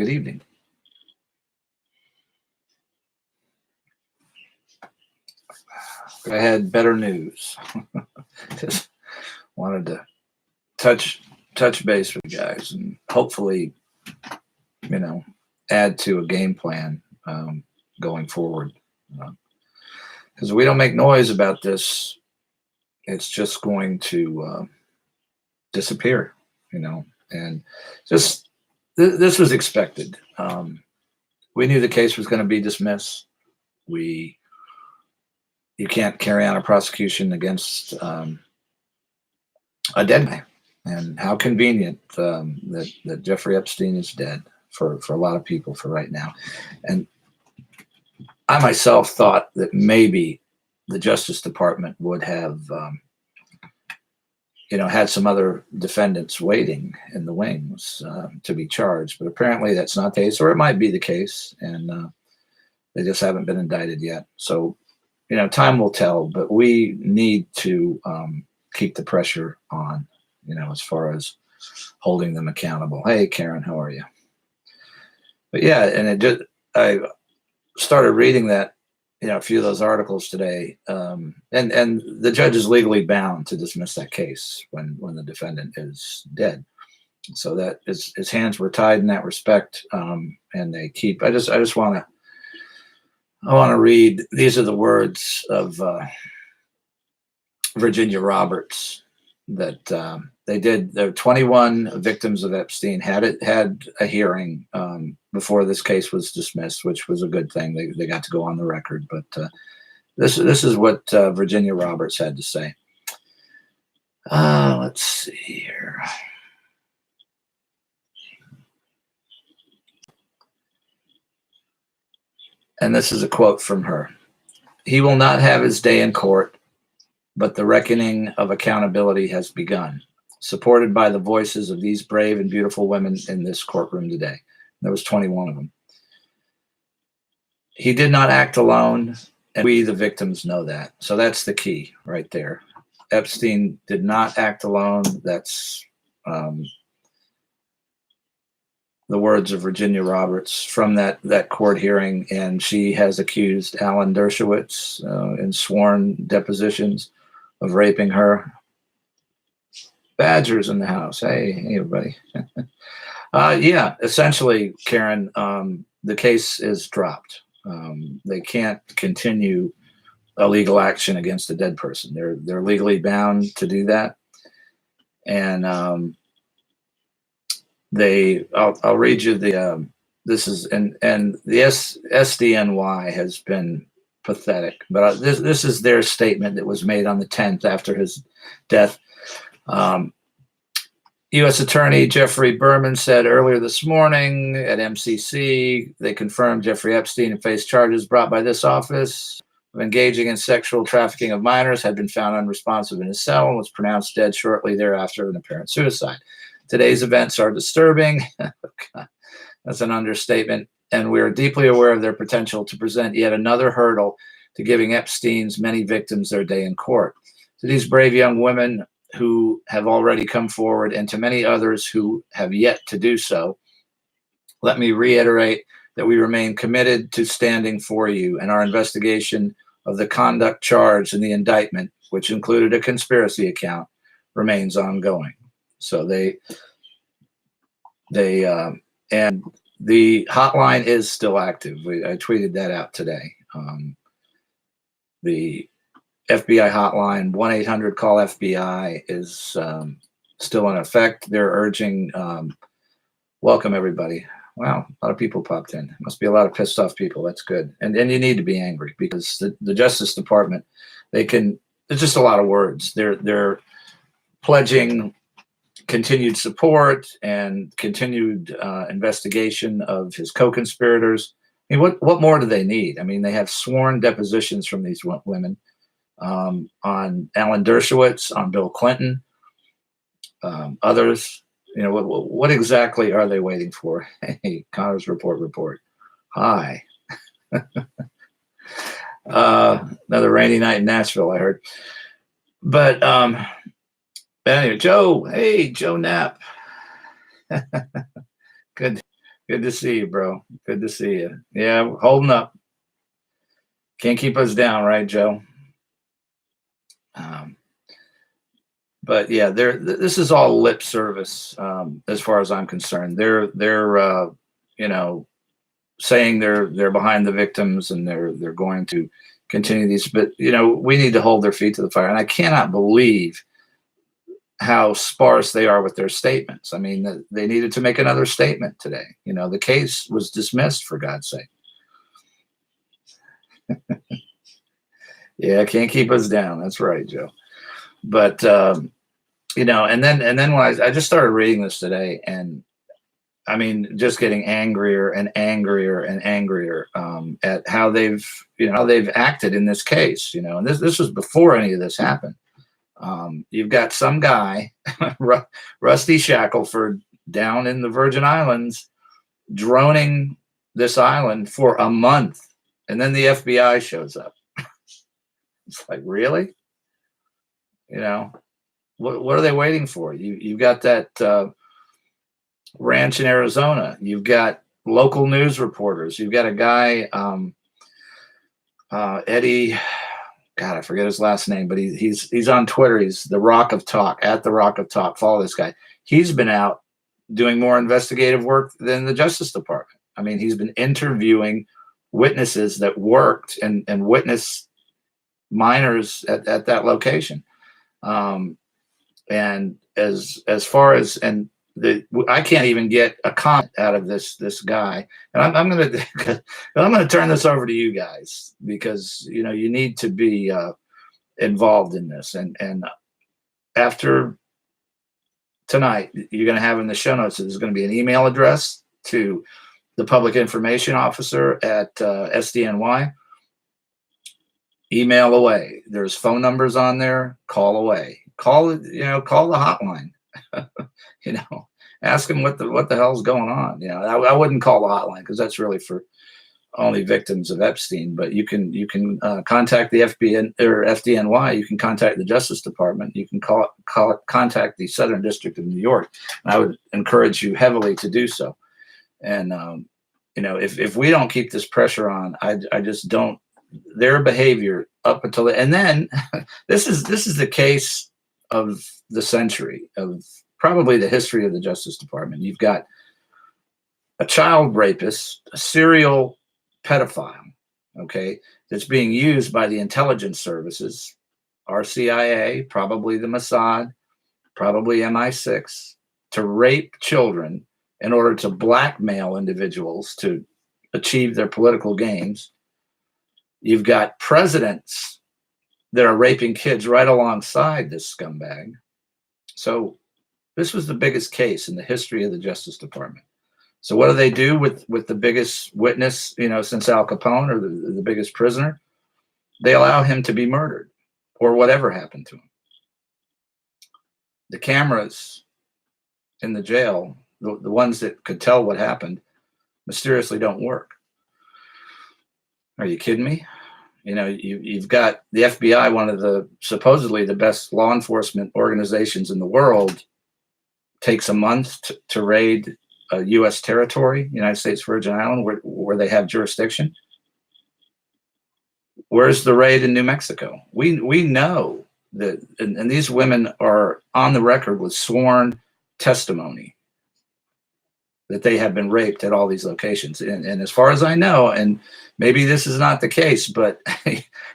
good evening. I had better news. Just wanted to touch base with you guys and hopefully, add to a game plan going forward. Because if we don't make noise about this, it's just going to disappear, and just this was expected. We knew the case was going to be dismissed. You can't carry on a prosecution against a dead man, and how convenient that Jeffrey Epstein is dead for a lot of people for right now. And I myself thought that maybe the Justice Department would have had some other defendants waiting in the wings to be charged, but apparently that's not the case, or it might be the case, and they just haven't been indicted yet. So, time will tell, but we need to keep the pressure on, as far as holding them accountable. Hey, Karen, how are you? But yeah, and I started reading that, a few of those articles today, and the judge is legally bound to dismiss that case when the defendant is dead. So that his hands were tied in that respect, and they keep. I just want to read. These are the words of Virginia Roberts that they did. There were 21 victims of Epstein had a hearing before this case was dismissed, which was a good thing. They got to go on the record. But this is what Virginia Roberts had to say. Let's see here. And this is a quote from her. "He will not have his day in court, but the reckoning of accountability has begun, supported by the voices of these brave and beautiful women in this courtroom today." There was 21 of them. "He did not act alone, and we, the victims, know that." So that's the key right there. Epstein did not act alone. That's the words of Virginia Roberts from that court hearing, and she has accused Alan Dershowitz in sworn depositions of raping her. Badgers in the house. Hey everybody. Yeah, essentially, Karen, the case is dropped. They can't continue a legal action against a dead person. They're legally bound to do that, and I'll read you the this is and the SDNY has been pathetic, but this is their statement that was made on the 10th after his death. U.S. Attorney Jeffrey Berman said earlier this morning at MCC, they confirmed Jeffrey Epstein and faced charges brought by this office of engaging in sexual trafficking of minors, had been found unresponsive in his cell and was pronounced dead shortly thereafter of an apparent suicide. Today's events are disturbing. That's an understatement. And we are deeply aware of their potential to present yet another hurdle to giving Epstein's many victims their day in court. To these brave young women who have already come forward, and to many others who have yet to do so, let me reiterate that we remain committed to standing for you, and our investigation of the conduct charged in the indictment, which included a conspiracy account, remains ongoing. So and the hotline is still active. I tweeted that out today. The FBI hotline, 1-800-CALL-FBI, is still in effect. They're urging, welcome everybody. Wow, a lot of people popped in. Must be a lot of pissed off people. That's good. And you need to be angry, because the Justice Department, there's just a lot of words. They're pledging continued support and continued investigation of his co-conspirators. I mean, what more do they need? I mean, they have sworn depositions from these women on Alan Dershowitz, on Bill Clinton, others. What exactly are they waiting for? Hey, Connor's report. Hi. Another rainy night in Nashville, I heard. But anyway, Joe. Hey, Joe Knapp. Good Good to see you, bro. Good to see you. Yeah, holding up. Can't keep us down, right, Joe? Um, but yeah, this is all lip service, as far as I'm concerned. They're you know, saying they're behind the victims and they're going to continue these, but we need to hold their feet to the fire. And I cannot believe how sparse they are with their statements. I mean, they needed to make another statement today. The case was dismissed, for God's sake. Yeah, can't keep us down. That's right, Joe. But and then when I just started reading this today, and I mean, just getting angrier and angrier and angrier at how they've acted in this case. And this was before any of this happened. You've got some guy, Rusty Shackelford, down in the Virgin Islands, droning this island for a month, and then the FBI shows up. It's like, really? What are they waiting for? You've got that ranch in Arizona. You've got local news reporters. You've got a guy, Eddie. God, I forget his last name, but he's on Twitter. He's the Rock of Talk, at the Rock of Talk. Follow this guy. He's been out doing more investigative work than the Justice Department. I mean, he's been interviewing witnesses that worked and witnessed minors at that location. And as far as I can't even get a comment out of this guy, and I'm gonna turn this over to you guys, because you need to be involved in this. And after tonight, you're going to have in the show notes, there's going to be an email address to the public information officer at SDNY. Email away. There's phone numbers on there. Call away. Call the hotline. Ask them what the hell's going on. I wouldn't call the hotline, because that's really for only victims of Epstein. But you can contact the FBI or FDNY. You can contact the Justice Department. You can contact the Southern District of New York. And I would encourage you heavily to do so. And if we don't keep this pressure on, I just don't. Their behavior up until and then this is the case of the century, of probably the history of the Justice Department. You've got a child rapist, a serial pedophile, okay, that's being used by the intelligence services, our CIA, probably the Mossad, probably MI6, to rape children in order to blackmail individuals to achieve their political gains. You've got presidents that are raping kids right alongside this scumbag. So this was the biggest case in the history of the Justice Department. So what do they do with the biggest witness, since Al Capone, or the biggest prisoner? They allow him to be murdered, or whatever happened to him. The cameras in the jail, the ones that could tell what happened, mysteriously don't work. Are you kidding me? You've got the FBI, one of the supposedly the best law enforcement organizations in the world, takes a month to raid a U.S. territory, United States Virgin Island, where they have jurisdiction. Where's the raid in New Mexico? We know that, and these women are on the record with sworn testimony that they have been raped at all these locations. And as far as I know, and maybe this is not the case, but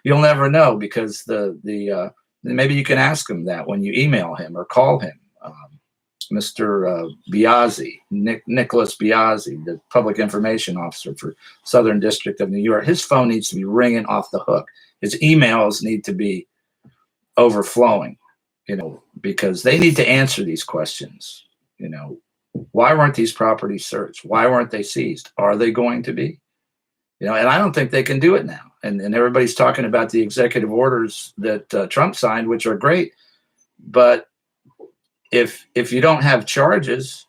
you'll never know, because maybe you can ask him that when you email him or call him. Mr. Biazzi, Nicholas Biazzi, the public information officer for Southern District of New York, his phone needs to be ringing off the hook. His emails need to be overflowing, because they need to answer these questions. Why weren't these properties searched? Why weren't they seized? Are they going to be? And I don't think they can do it now. And everybody's talking about the executive orders that Trump signed, which are great. But if you don't have charges,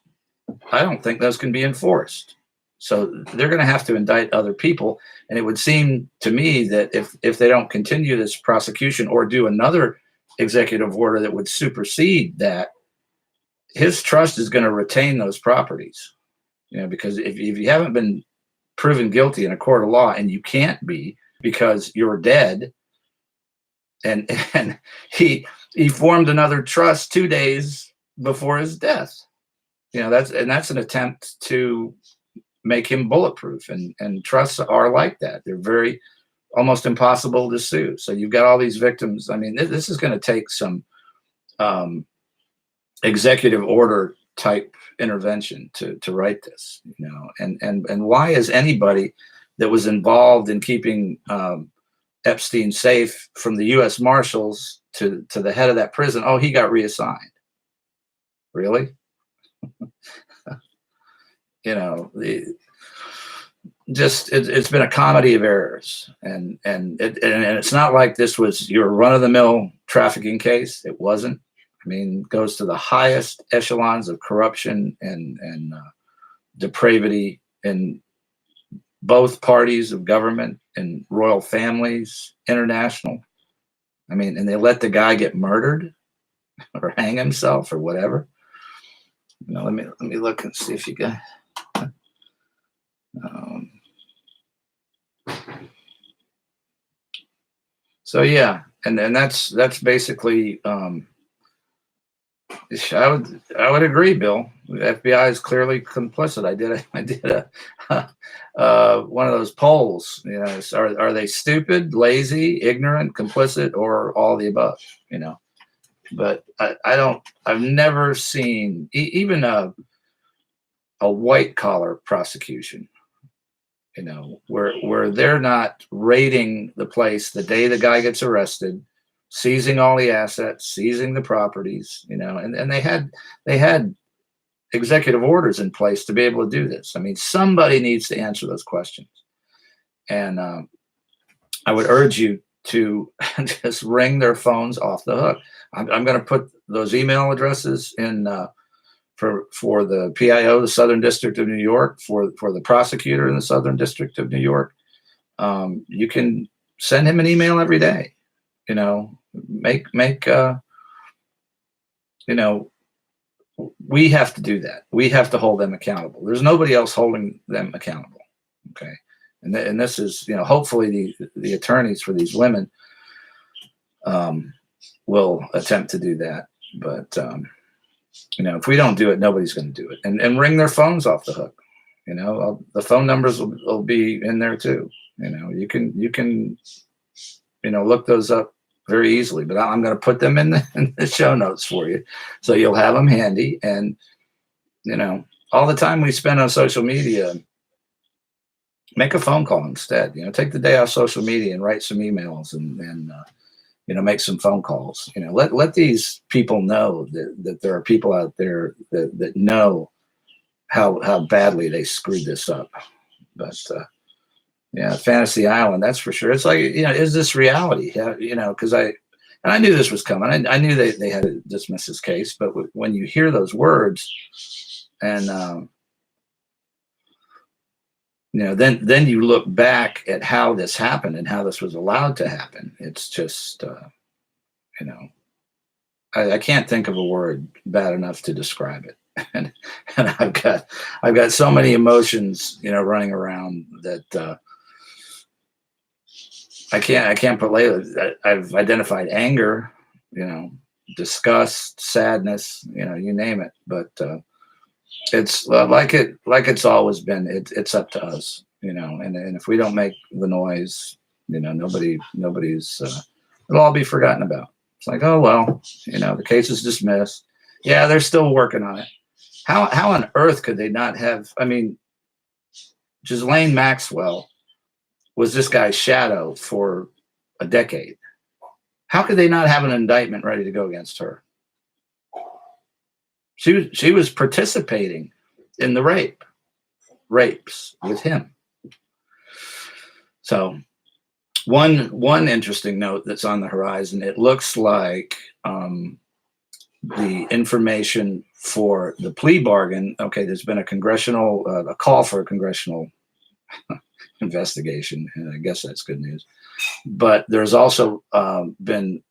I don't think those can be enforced. So they're going to have to indict other people. And it would seem to me that if they don't continue this prosecution or do another executive order that would supersede that, his trust is going to retain those properties. because if you haven't been proven guilty in a court of law, and you can't be because you're dead, and he formed another trust 2 days before his death. That's an attempt to make him bulletproof, and trusts are like that. They're very almost impossible to sue. So you've got all these victims. I mean, this is going to take some executive order type intervention to write this, and why is anybody that was involved in keeping Epstein safe, from the U.S. Marshals to the head of that prison, oh, he got reassigned? Really? It's been a comedy of errors, and it's not like this was your run-of-the-mill trafficking case. It wasn't. I mean, it goes to the highest echelons of corruption and depravity in both parties of government and royal families, international. I mean, and they let the guy get murdered or hang himself or whatever. Let me look and see if you got. So yeah, and that's basically. I would agree, Bill. The FBI is clearly complicit. I did a one of those polls. Are they stupid, lazy, ignorant, complicit, or all the above? But I've never seen even a white collar prosecution, where they're not raiding the place the day the guy gets arrested, seizing all the assets, seizing the properties, and they had executive orders in place to be able to do this. I mean, somebody needs to answer those questions. And I would urge you to just ring their phones off the hook. I'm going to put those email addresses in for the PIO, the Southern District of New York, for the prosecutor in the Southern District of New York. You can send him an email every day. Make we have to do that. We have to hold them accountable. There's nobody else holding them accountable. Okay. And this is, hopefully the attorneys for these women will attempt to do that. But, if we don't do it, nobody's going to do it. And ring their phones off the hook. The phone numbers will be in there too. You can look those up very easily, but I'm going to put them in the show notes for you, so you'll have them handy. And all the time we spend on social media, make a phone call instead. Take the day off social media and write some emails and make some phone calls. Let these people know that there are people out there that know how badly they screwed this up. But yeah, Fantasy Island, that's for sure. It's like, is this reality? Because I knew this was coming. I knew they had to dismiss this case, but when you hear those words, and then you look back at how this happened and how this was allowed to happen. It's just, I can't think of a word bad enough to describe it. And I've got so many emotions, running around that I can't put labels. I've identified anger, disgust, sadness, you name it. But it's like it's always been. It's up to us, and if we don't make the noise, nobody's. It'll all be forgotten about. It's like, oh well, the case is dismissed. Yeah, they're still working on it. How on earth could they not have? I mean, Ghislaine Maxwell was this guy's shadow for a decade. How could they not have an indictment ready to go against her? She was participating in the rapes with him. So one interesting note that's on the horizon, it looks like the information for the plea bargain. Okay, there's been a call for a congressional investigation, and I guess that's good news. But there's also been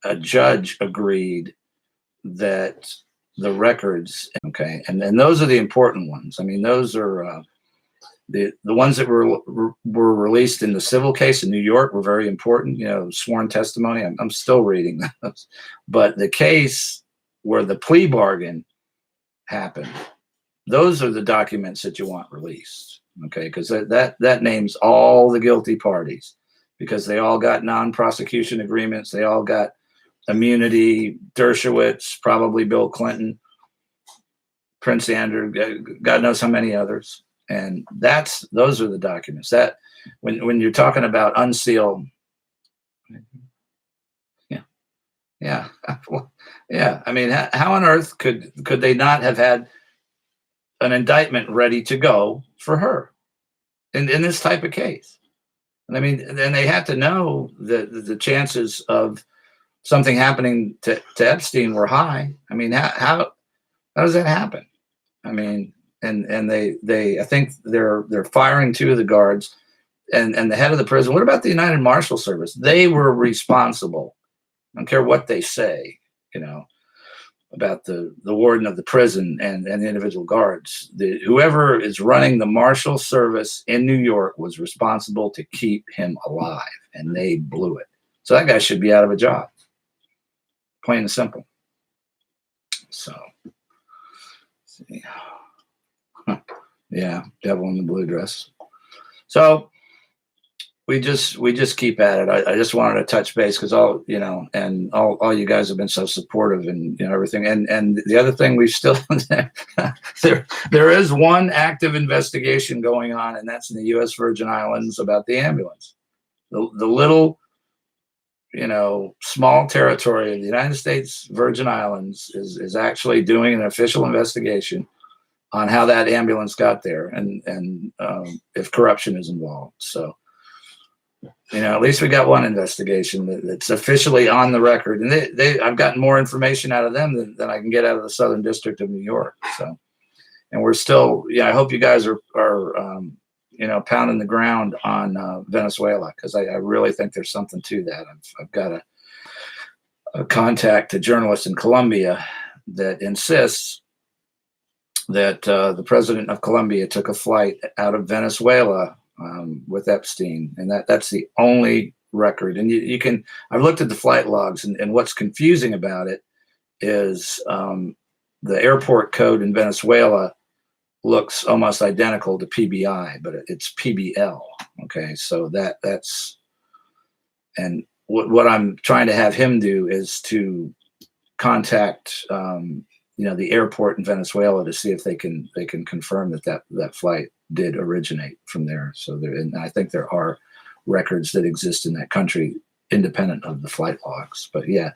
a judge agreed that the records. Okay, and those are the important ones. I mean, those are the ones that were released in the civil case in New York were very important. You know, sworn testimony. I'm still reading those, but the case where the plea bargain happened, those are the documents that you want released. Okay, because that names all the guilty parties, because they all got non-prosecution agreements. They all got immunity. Dershowitz, probably Bill Clinton, Prince Andrew, God knows how many others. And those are the documents that when you're talking about unsealed. Yeah. Yeah. Yeah. I mean, how on earth could they not have had an indictment ready to go for her in this type of case? And I mean, then they had to know that the chances of something happening to Epstein were high. I mean, how does that happen? I mean, and they I think they're firing two of the guards and the head of the prison. What about the United Marshal Service? They were responsible. I don't care what they say, you know, about the warden of the prison and the individual guards. Whoever is running the Marshal Service in New York was responsible to keep him alive, and they blew it. So that guy should be out of a job. Plain and simple. So, let's see. Yeah, devil in the blue dress. So we just keep at it. I just wanted to touch base because all you guys have been so supportive and everything. And the other thing, we've still there is one active investigation going on, and that's in the U.S. Virgin Islands about the ambulance. The little small territory of the United States Virgin Islands is actually doing an official investigation on how that ambulance got there and if corruption is involved. So, at least we got one investigation that's officially on the record, and I've gotten more information out of them than I can get out of the Southern District of New York. So, and we're still, I hope you guys are pounding the ground on Venezuela, because I really think there's something to that. I've got a contact, a journalist in Colombia that insists that the president of Colombia took a flight out of Venezuela with Epstein, and that's the only record. And you can, I've looked at the flight logs, and what's confusing about it is the airport code in Venezuela looks almost identical to PBI, but it's PBL. Okay, so that's, and what I'm trying to have him do is to contact the airport in Venezuela to see if they can confirm that flight did originate from there. So and I think there are records that exist in that country independent of the flight logs. But yeah,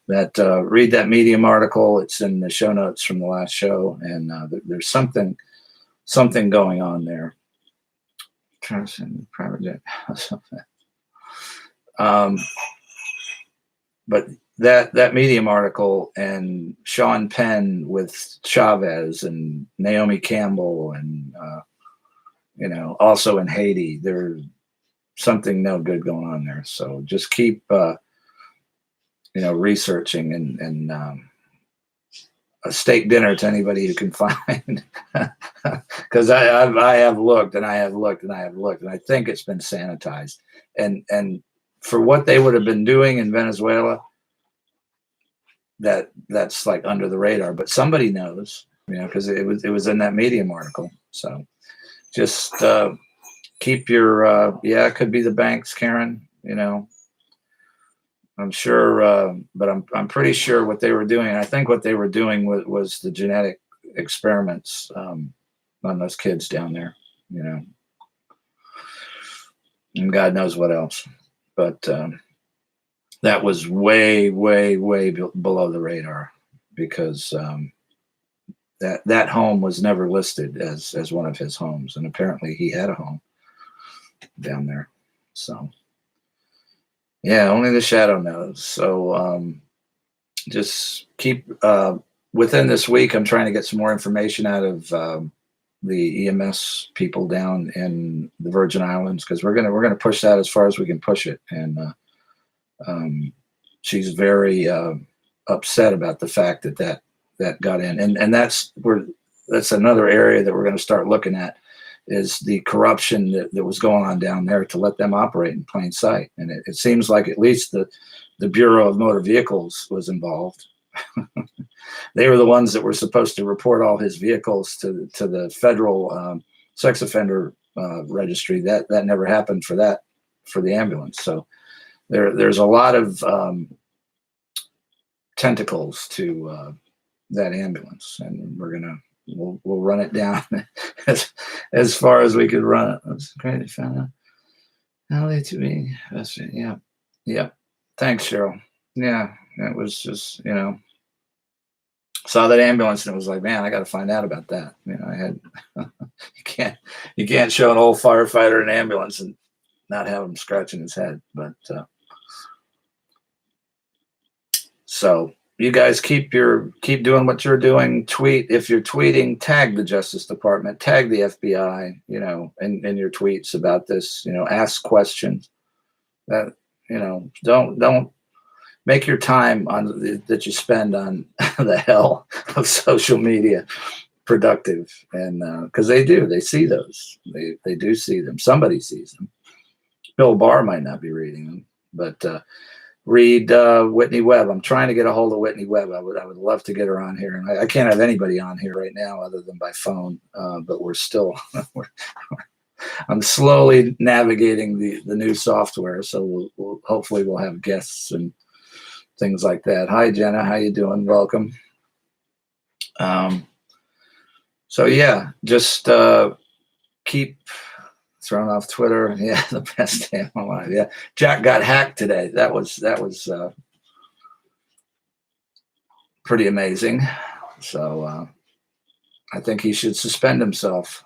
read that Medium article. It's in the show notes from the last show, and there's something going on there. Trying to send private jet. But that Medium article and Sean Penn with Chavez and Naomi Campbell and also in Haiti, there's something no good going on there. So just keep researching and a steak dinner to anybody who can find, because I have looked and I have looked and I have looked, and I think it's been sanitized, and for what they would have been doing in Venezuela, that's like under the radar, but somebody knows, because it was in that Medium article. So just keep your it could be the banks, Karen. I'm sure, but I'm pretty sure what they were doing. I think what they were doing was the genetic experiments on those kids down there. And God knows what else, but that was way, way, way below the radar, because that home was never listed as one of his homes, and apparently he had a home down there. So yeah, only the shadow knows. So just keep within this week. I'm trying to get some more information out of the EMS people down in the Virgin Islands, because we're gonna push that as far as we can push it. And she's very upset about the fact that that got in, and that's another area that we're going to start looking at, is the corruption that was going on down there to let them operate in plain sight. And it seems like at least the Bureau of Motor Vehicles was involved. They were the ones that were supposed to report all his vehicles to the federal sex offender registry. That never happened for the ambulance. So there's a lot of tentacles to that ambulance, and we'll run it down as far as we could run it. That's great. They found out how they to me. That's it. Yeah. Thanks, Cheryl. Yeah, it was just, saw that ambulance and it was like, man, I got to find out about that. I had you can't show an old firefighter an ambulance and not have him scratching his head. But so you guys keep doing what you're doing. Tweet, if you're tweeting, tag the Justice Department, tag the FBI, in your tweets about this. Ask questions. That don't make your time that you spend on the hell of social media productive, and because they see those, they do see them. Somebody sees them. Bill Barr might not be reading them, but read Whitney Webb. I'm trying to get a hold of Whitney Webb. I would love to get her on here, and I can't have anybody on here right now other than by phone. But we're still I'm slowly navigating the new software, so we'll hopefully we'll have guests and things like that. Hi, Jenna. How you doing? Welcome. So yeah, just keep throwing off Twitter. Yeah, the best day of my life. Yeah, Jack got hacked today. That was pretty amazing. So I think he should suspend himself.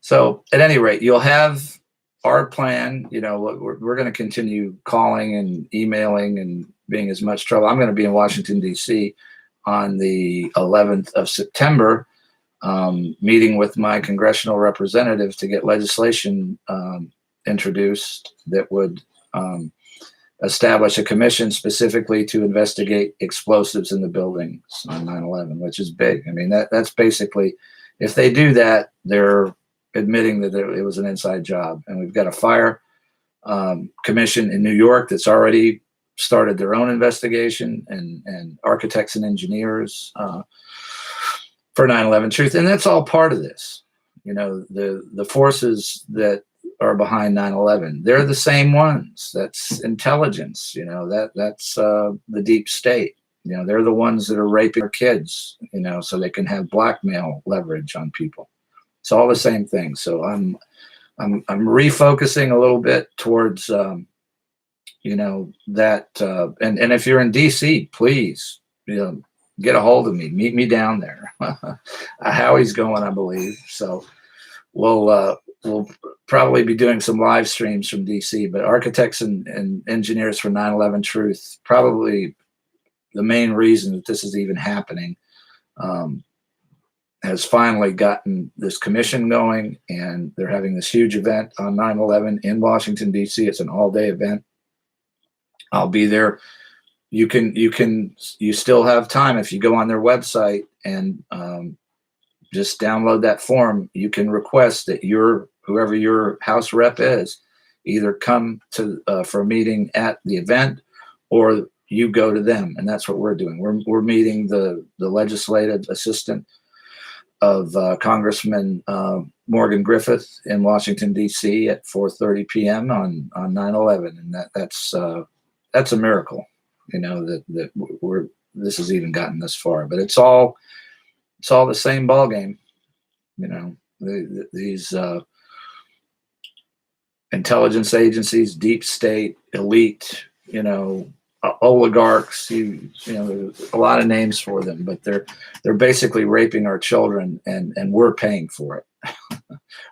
So at any rate, you'll have our plan. We're going to continue calling and emailing and being as much trouble. I'm going to be in Washington, D.C. on the 11th of September, meeting with my congressional representative to get legislation introduced that would establish a commission specifically to investigate explosives in the buildings on 9/11, which is big. I mean, that's basically, if they do that, they're admitting that it was an inside job. And we've got a fire commission in New York that's already started their own investigation, and architects and engineers for 9/11 truth. And that's all part of this. The forces that are behind 9/11, they're the same ones. That's intelligence, that's the deep state. They're the ones that are raping our kids, so they can have blackmail leverage on people. It's all the same thing. So I'm refocusing a little bit towards that. And if you're in DC, please, get a hold of me. Meet me down there. Howie's going, I believe. So we'll probably be doing some live streams from DC. But architects and engineers for 9/11 Truth, probably the main reason that this is even happening, has finally gotten this commission going, and they're having this huge event on 9/11 in Washington, D.C. It's an all-day event. I'll be there. You still have time if you go on their website and just download that form. You can request that whoever your House rep is, either come to for a meeting at the event, or you go to them, and that's what we're doing. We're meeting the legislative assistant of Congressman Morgan Griffith in Washington, D.C. at 4:30 p.m. on 9/11, and that's a miracle, that this has even gotten this far. But it's all the same ball game, these intelligence agencies, deep state, elite, oligarchs. There's a lot of names for them, but they're basically raping our children, and we're paying for it.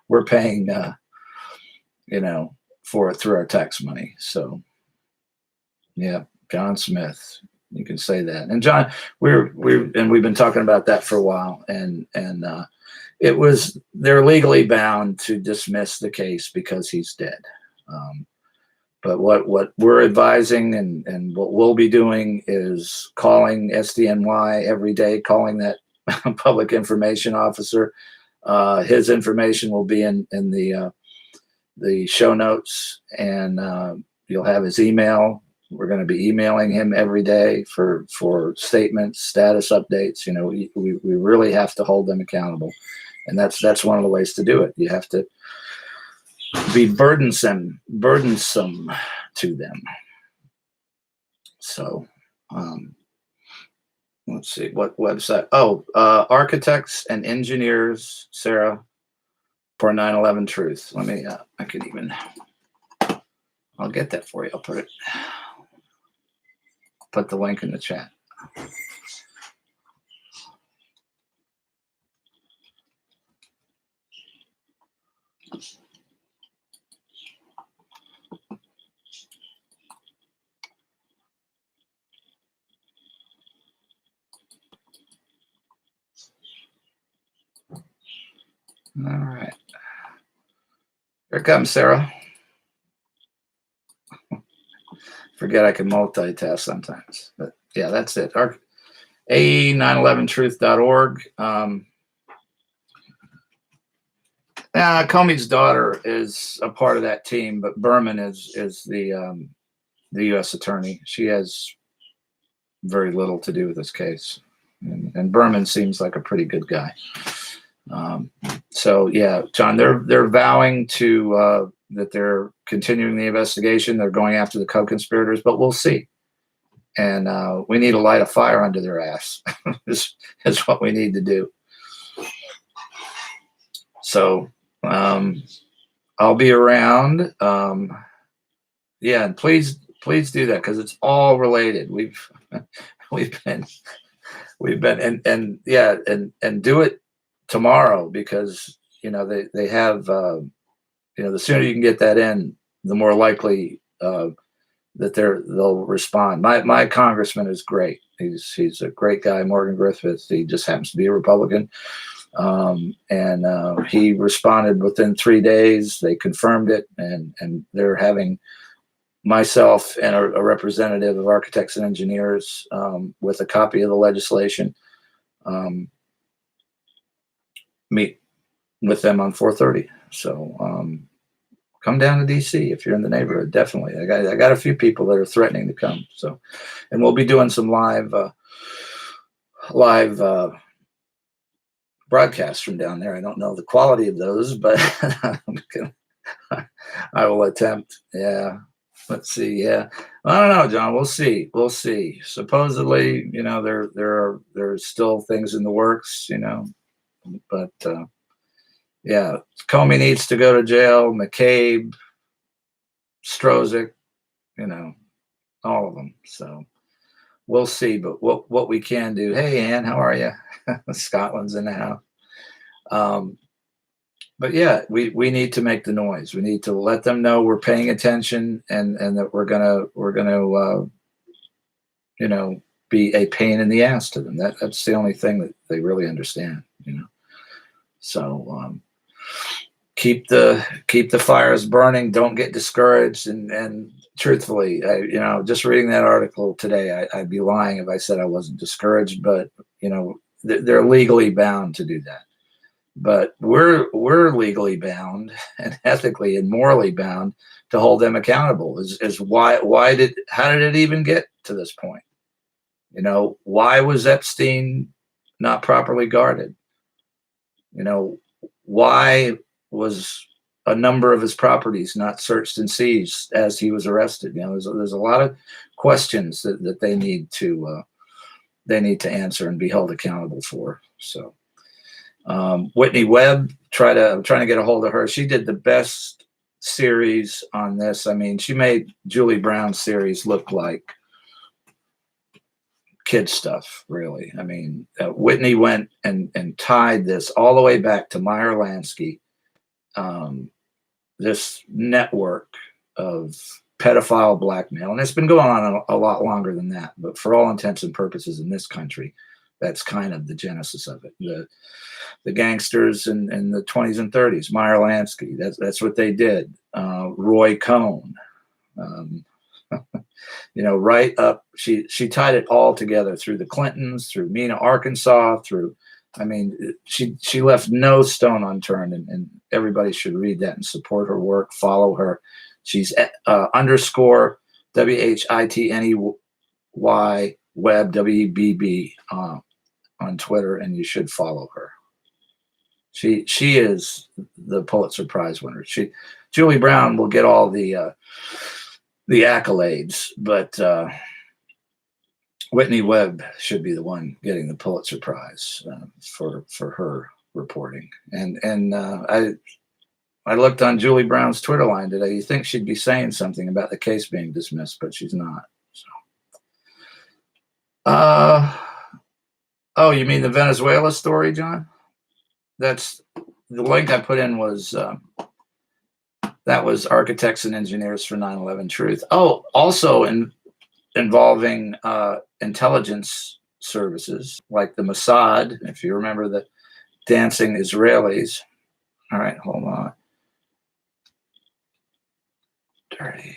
We're paying for it through our tax money. So yeah, John Smith, you can say that. And John, we've been talking about that for a while, and they're legally bound to dismiss the case because he's dead. But what we're advising and what we'll be doing is calling SDNY every day, calling that public information officer. His information will be in the show notes, and you'll have his email. We're going to be emailing him every day for statements, status updates. We really have to hold them accountable, and that's one of the ways to do it. You have to be burdensome to them. So let's see, what website? Architects and Engineers, Sarah, for 9/11 Truth. Let me I could even, I'll get that for you. I'll put the link in the chat. All right. Here comes Sarah. Forget I can multitask sometimes. But yeah, that's it. A911truth.org. Comey's daughter is a part of that team, but Berman is the U.S. attorney. She has very little to do with this case. And Berman seems like a pretty good guy. So yeah, John, they're vowing to that they're continuing the investigation. They're going after the co-conspirators, but we'll see. And we need to light a fire under their ass. is what we need to do. So I'll be around. Yeah, and please do that, because it's all related. We've been and yeah, and do it tomorrow, because they have the sooner you can get that in, the more likely that they'll respond. My congressman is great. He's a great guy, Morgan Griffith. He just happens to be a Republican, and he responded within 3 days. They confirmed it, and they're having myself and a representative of Architects and Engineers with a copy of the legislation meet with them on 4:30. So come down to DC if you're in the neighborhood. Definitely. I got a few people that are threatening to come. So, and we'll be doing some live broadcasts from down there. I don't know the quality of those, but I will attempt. Yeah. Let's see. Yeah. I don't know, John. We'll see. Supposedly, there's still things in the works, but yeah, Comey needs to go to jail. McCabe, Strozik, all of them. So we'll see. But what we can do. Hey, Ann, how are you? Scotland's in the house. But yeah, we need to make the noise. We need to let them know we're paying attention, and that we're gonna be a pain in the ass to them. That's the only thing that they really understand. So keep the fires burning. Don't get discouraged. And truthfully, just reading that article today, I'd be lying if I said I wasn't discouraged. But they're legally bound to do that. But we're legally bound and ethically and morally bound to hold them accountable. How did it even get to this point? Why was Epstein not properly guarded? Why was a number of his properties not searched and seized as he was arrested? There's a lot of questions that they need to answer and be held accountable for. So. Whitney Webb, I'm trying to get a hold of her. She did the best series on this. I mean, she made Julie Brown's series look like kid stuff, really. I mean, Whitney went and tied this all the way back to Meyer Lansky, this network of pedophile blackmail. And it's been going on a lot longer than that. But for all intents and purposes in this country, that's kind of the genesis of it. The gangsters in the 20s and 30s, Meyer Lansky, that's what they did. Roy Cohn, Um, right up. She tied it all together through the Clintons, through Mena, Arkansas, through. I mean, she left no stone unturned, and everybody should read that and support her work, follow her. She's underscore WHITNEY Webb WBB on Twitter, and you should follow her. She is the Pulitzer Prize winner. Julie Brown will get all the accolades, but Whitney Webb should be the one getting the Pulitzer Prize for her reporting. And I looked on Julie Brown's Twitter line today. You think she'd be saying something about the case being dismissed, but she's not. So, oh, you mean the Venezuela story, John? That's the link I put in was. That was Architects and Engineers for 9/11 Truth. Oh, also involving intelligence services like the Mossad, if you remember the dancing Israelis. All right, hold on. Dirty.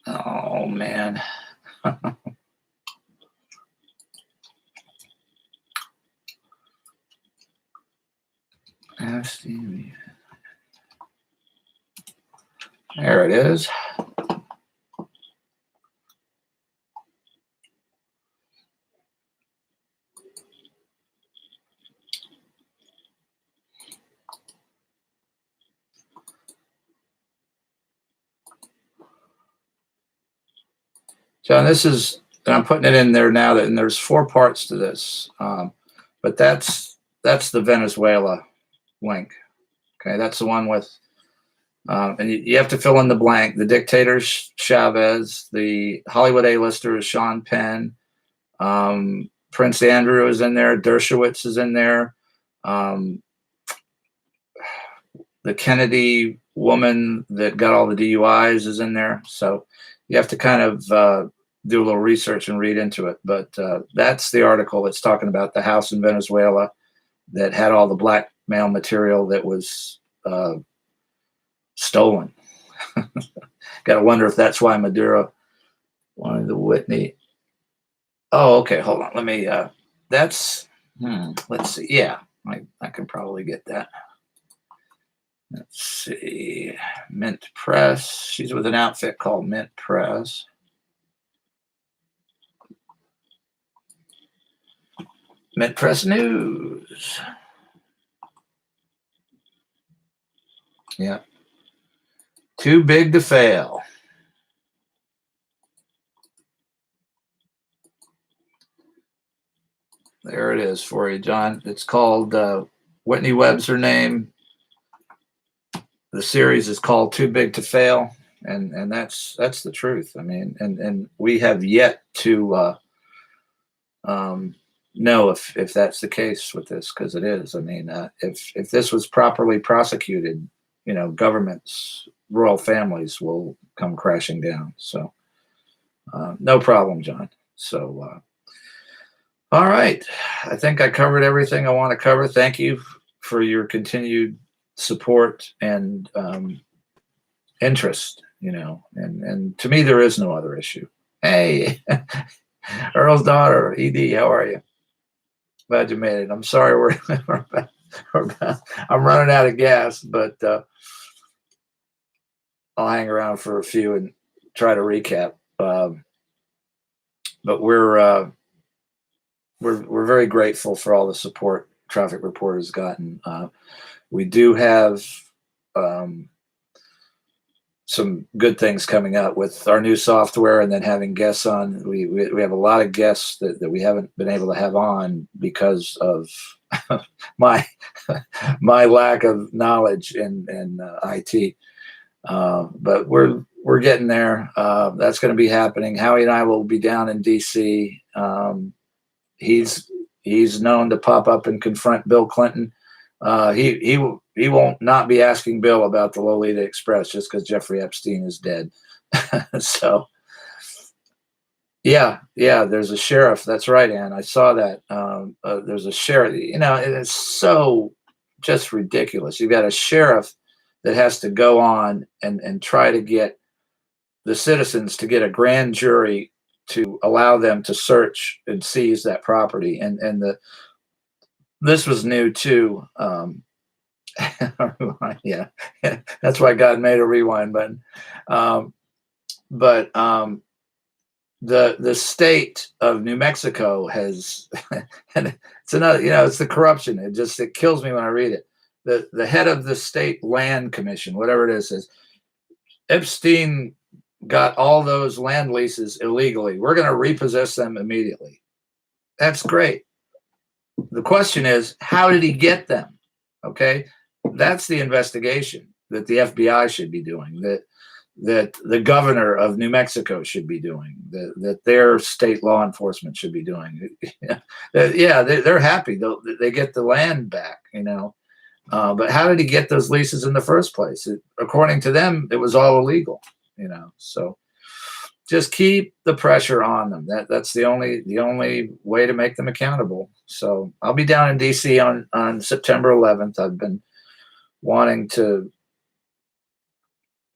Oh, man. SDNY. There it is. John, this is, and I'm putting it in there now, and there's 4 parts to this, but that's the Venezuela link. Okay, that's the one with, and you have to fill in the blank. The dictator Chavez, the Hollywood A-lister is Sean Penn, Prince Andrew is in there, Dershowitz is in there, the Kennedy woman that got all the DUIs is in there. So you have to kind of do a little research and read into it. But that's the article that's talking about the house in Venezuela that had all the blackmail material that was stolen. Got to wonder if that's why Maduro wanted the Whitney. Oh, okay. Hold on. Let me. That's. Let's see. Yeah, I can probably get that. Let's see. Mint Press. She's with an outfit called Mint Press. Mint Press News. Yeah. Too big to fail. There it is for you, John. It's called Whitney Webb's her name. The series is called Too Big to Fail, and that's the truth. I mean, and we have yet to know if that's the case with this, because it is. I mean, if this was properly prosecuted, governments, royal families will come crashing down. So no problem, John. So all right, I think I covered everything I want to cover. Thank you for your continued support and interest, and to me, there is no other issue. Hey, Earl's daughter, ED, how are you? Glad you made it. I'm sorry I'm running out of gas, but I'll hang around for a few and try to recap. But we're very grateful for all the support Traffic Report has gotten. We do have some good things coming up with our new software, and then having guests on. We have a lot of guests that we haven't been able to have on because of my lack of knowledge in IT. But we're getting there. That's going to be happening. Howie and I will be down in DC. He's known to pop up and confront Bill Clinton. He won't not be asking Bill about the Lolita Express just because Jeffrey Epstein is dead. So yeah, there's a sheriff. That's right, Ann. I saw that. There's a sheriff. It's so just ridiculous. You've got a sheriff that has to go on and try to get the citizens to get a grand jury to allow them to search and seize that property. And this was new too. Yeah, that's why God made a rewind button. But the state of New Mexico has, and it's another, it's the corruption. It kills me when I read it. The head of the state land commission, whatever it is, says Epstein got all those land leases illegally. We're going to repossess them immediately. That's great. The question is, how did he get them? Okay, that's the investigation that the FBI should be doing, that the governor of New Mexico should be doing, that their state law enforcement should be doing. Yeah, they're happy. They get the land back, but how did he get those leases in the first place? According to them, it was all illegal, so just keep the pressure on them. That's the only way to make them accountable. So I'll be down in DC on September 11th. I've been wanting to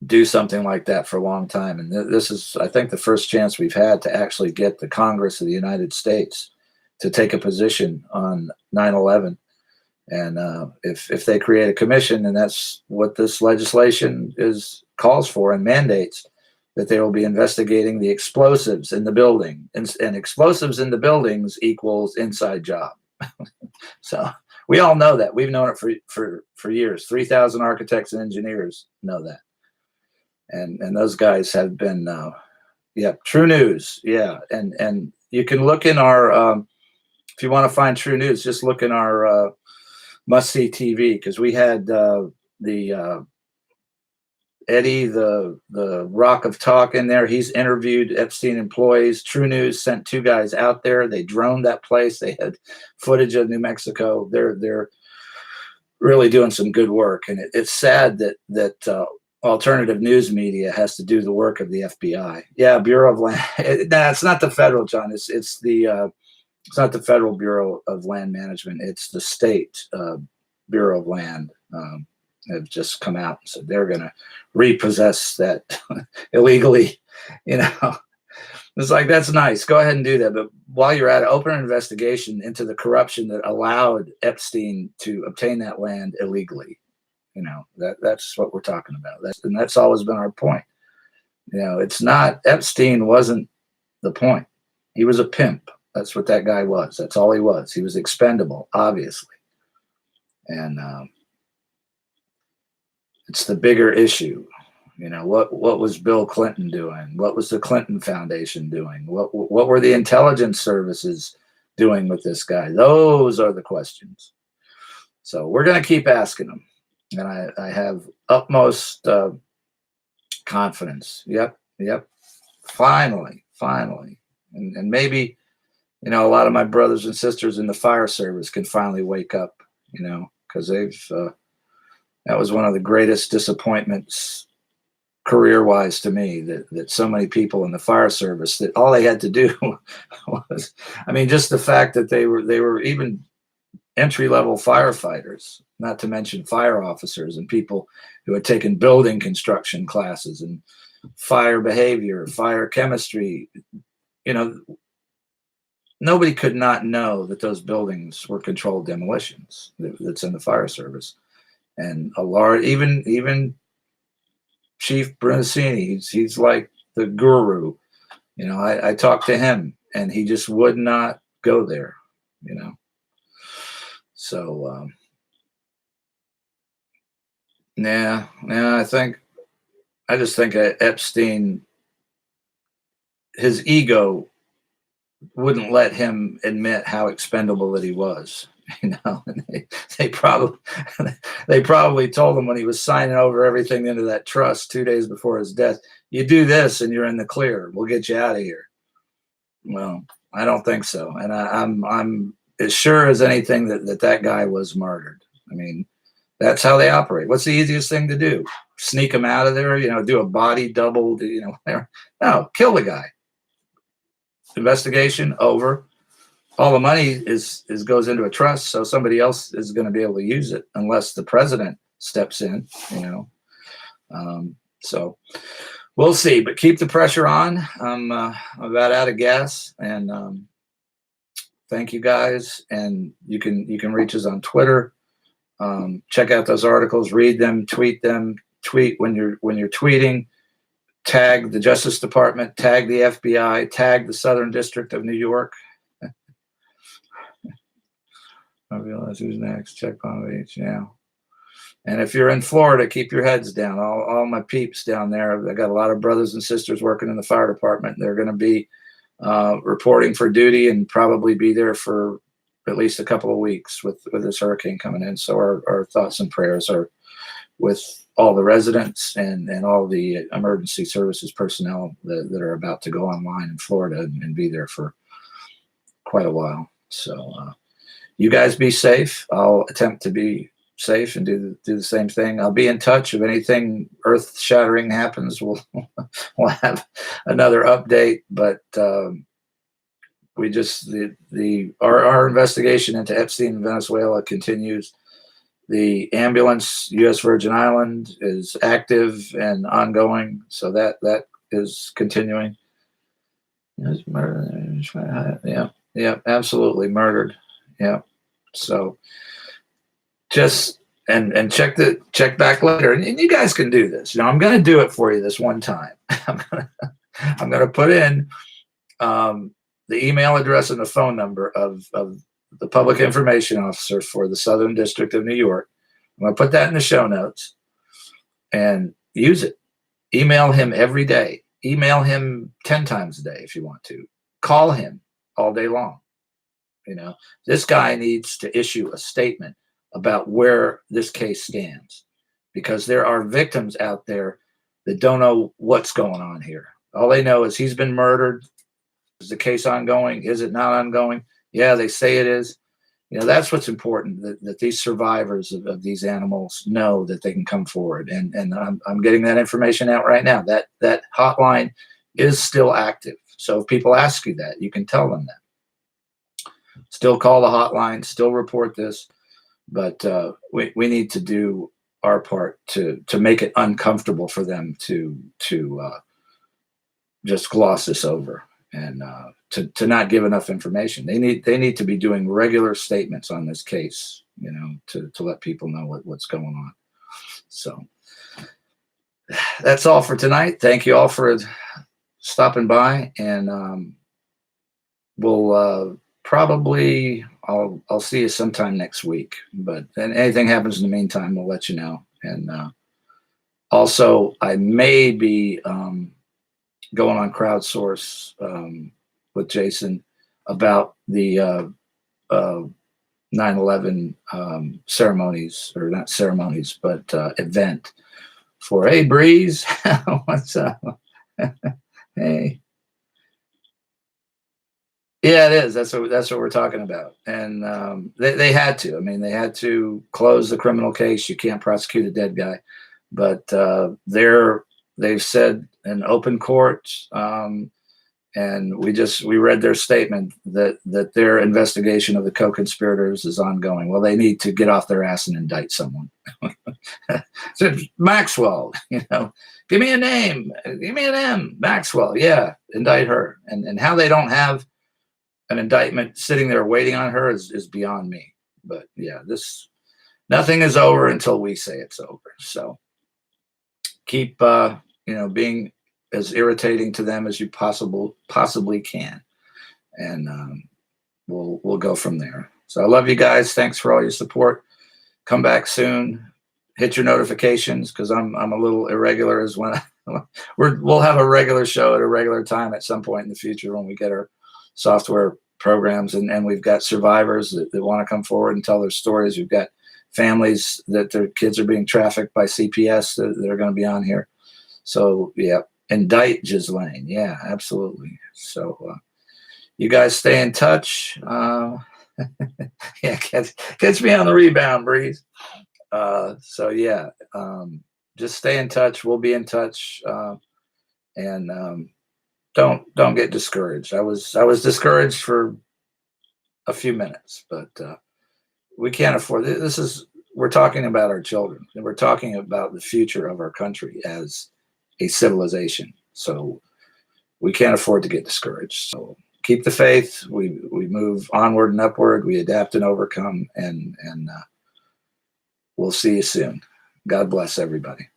do something like that for a long time, and this is, I think, the first chance we've had to actually get the Congress of the United States to take a position on 9/11. And if they create a commission, and that's what this legislation calls for and mandates, that they will be investigating the explosives in the building, and explosives in the buildings equals inside job. So we all know that. We've known it for years. 3,000 architects and engineers know that. And those guys have been, true news. Yeah. And you can look in our, if you want to find true news, just look in our must-see TV, because we had the Eddie, the Rock of Talk in there. He's interviewed Epstein employees. True News sent 2 guys out there. They droned that place. They had footage of New Mexico. They're really doing some good work. And it's sad that alternative news media has to do the work of the FBI. Yeah, Bureau of Land. It's not the federal, John. It's not the Federal Bureau of Land Management. It's the state Bureau of Land. Have just come out and said they're going to repossess that illegally. It's like, that's nice. Go ahead and do that. But while you're at it, open an investigation into the corruption that allowed Epstein to obtain that land illegally. That's what we're talking about. That's always been our point. It's not, Epstein wasn't the point. He was a pimp. That's what that guy was. That's all he was. He was expendable, obviously. And it's the bigger issue. What was Bill Clinton doing? What was the Clinton Foundation doing? What were the intelligence services doing with this guy? Those are the questions. So we're going to keep asking them. And I have utmost confidence. Yep. Finally. And maybe, a lot of my brothers and sisters in the fire service can finally wake up, because that was one of the greatest disappointments career-wise to me, that so many people in the fire service, that all they had to do was, just the fact that they were even entry-level firefighters, not to mention fire officers and people who had taken building construction classes and fire behavior, fire chemistry. Nobody could not know that those buildings were controlled demolitions. That's in the fire service. And a large, even Chief Brunacini, he's like the guru. I talked to him, and he just would not go there. So I just think Epstein, his ego wouldn't let him admit how expendable that he was. And they probably told him when he was signing over everything into that trust 2 days before his death, you do this and you're in the clear. We'll get you out of here. Well, I don't think so. And I'm as sure as anything that guy was murdered. That's how they operate. What's the easiest thing to do? Sneak him out of there, do a body double, no, kill the guy. Investigation over. All the money goes into a trust, so somebody else is going to be able to use it, unless the president steps in, so we'll see, but keep the pressure on. I'm about out of gas, and thank you guys. And you can reach us on Twitter. Check out those articles, read them, tweet them. Tweet when you're tweeting. Tag the Justice Department, tag the FBI, tag the Southern District of New York. I realize who's next. Check Palm Beach, yeah. And if you're in Florida, keep your heads down. All my peeps down there, I got a lot of brothers and sisters working in the fire department. They're going to be reporting for duty and probably be there for at least a couple of weeks with this hurricane coming in. So our thoughts and prayers are with all the residents and all the emergency services personnel that are about to go online in Florida and be there for quite a while. So you guys be safe. I'll attempt to be safe and do the same thing. I'll be in touch. If anything earth-shattering happens, we'll have another update. But we just our investigation into Epstein in Venezuela continues. The ambulance, U.S. Virgin Island, is active and ongoing, so that is continuing. Yeah, absolutely murdered. Yeah, so just and check back later, and you guys can do this. I'm going to do it for you this one time. I'm gonna put in the email address and the phone number of the public information officer for the Southern District of New York. I'm going to put that in the show notes and use it. Email him every day. Email him 10 times a day if you want to. Call him all day long. This guy needs to issue a statement about where this case stands, because there are victims out there that don't know what's going on here. All they know is he's been murdered. Is the case ongoing? Is it not ongoing? Yeah, they say it is. That's what's important, that these survivors of these animals know that they can come forward. And I'm getting that information out right now. That hotline is still active. So if people ask you that, you can tell them that. Still call the hotline, still report this. But we need to do our part to make it uncomfortable for them to just gloss this over. And to not give enough information. They need to be doing regular statements on this case, to let people know what's going on. So that's all for tonight. Thank you all for stopping by, and we'll probably I'll see you sometime next week. But then anything happens in the meantime, we'll let you know. And also, I may be going on Crowdsource with Jason about the 9/11 ceremonies, or not ceremonies, but event for, hey, Breeze, what's up? Hey. Yeah, it is. That's what we're talking about. And they had to. I mean, they had to close the criminal case. You can't prosecute a dead guy. But they've said in open court, and we read their statement that their investigation of the co-conspirators is ongoing. Well, they need to get off their ass and indict someone. So Maxwell, give me a name, give me an M. Maxwell, yeah, indict her. And how they don't have an indictment sitting there waiting on her is beyond me. But yeah, nothing is over until we say it's over. So keep being as irritating to them as you possibly can, and we'll go from there. So I love you guys. Thanks for all your support. Come back soon. Hit your notifications, because I'm a little irregular as when we'll have a regular show at a regular time at some point in the future when we get our software programs, and we've got survivors that want to come forward and tell their stories. We've got families that their kids are being trafficked by CPS that are going to be on here. So yeah, indict Ghislaine. Yeah, absolutely. So you guys stay in touch. Yeah, catch me on the rebound, Breeze. So yeah, just stay in touch. We'll be in touch, and don't get discouraged. I was discouraged for a few minutes, but we can't afford it. This is we're talking about our children, and we're talking about the future of our country as a civilization. So we can't afford to get discouraged. So keep the faith. We move onward and upward. We adapt and overcome, and we'll see you soon. God bless everybody.